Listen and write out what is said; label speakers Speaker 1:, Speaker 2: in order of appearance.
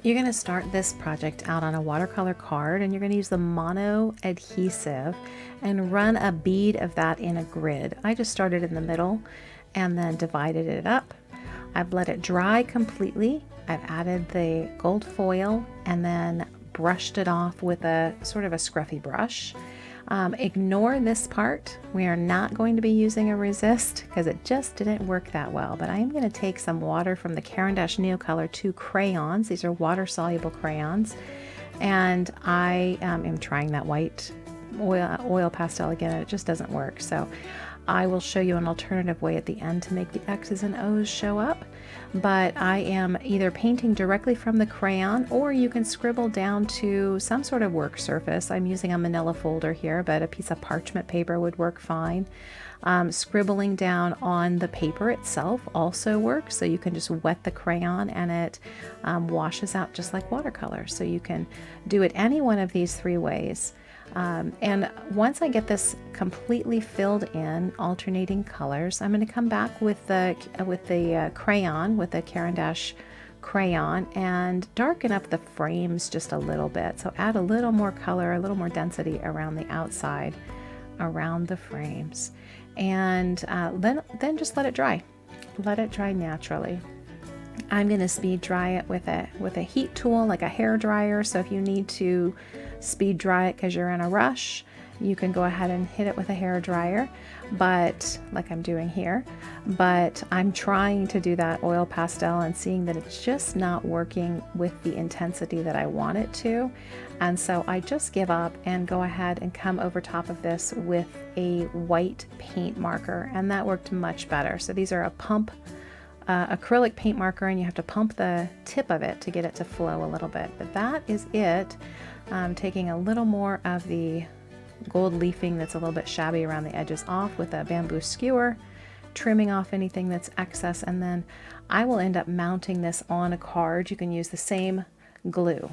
Speaker 1: You're going to start this project out on a watercolor card, and you're going to use the mono adhesive and run a bead of that in a grid. I just started in the middle and then divided it up. I've let it dry completely. I've added the gold foil and then brushed it off with a sort of a scruffy brush. Ignore this part. We are not going to be using a resist because it just didn't work that well, but I am going to take some water from the Caran Neocolor 2 crayons. These are water soluble crayons, and I am trying that white oil pastel again, and it just doesn't work. So I will show you an alternative way at the end to make the X's and O's show up. But I am either painting directly from the crayon, or you can scribble down to some sort of work surface. I'm using a manila folder here, but a piece of parchment paper would work fine. Scribbling down on the paper itself also works, so you can just wet the crayon and it washes out just like watercolor. So you can do it any one of these three ways. And once I get this completely filled in, alternating colors, I'm going to come back with the crayon, with the Caran crayon, and darken up the frames just a little bit. So add a little more color, a little more density around the outside, around the frames, and then just let it dry. Let it dry naturally. I'm going to speed dry it with a heat tool, like a hair dryer. So if you need to speed dry it because you're in a rush, you can go ahead and hit it with a hair dryer, but like I'm doing here. But I'm trying to do that oil pastel and seeing that it's just not working with the intensity that I want it to. And so I just give up and go ahead and come over top of this with a white paint marker, and that worked much better. So these are a pump acrylic paint marker, and you have to pump the tip of it to get it to flow a little bit. But that is it. Taking a little more of the gold leafing that's a little bit shabby around the edges off with a bamboo skewer, trimming off anything that's excess, and then I will end up mounting this on a card. You can use the same glue.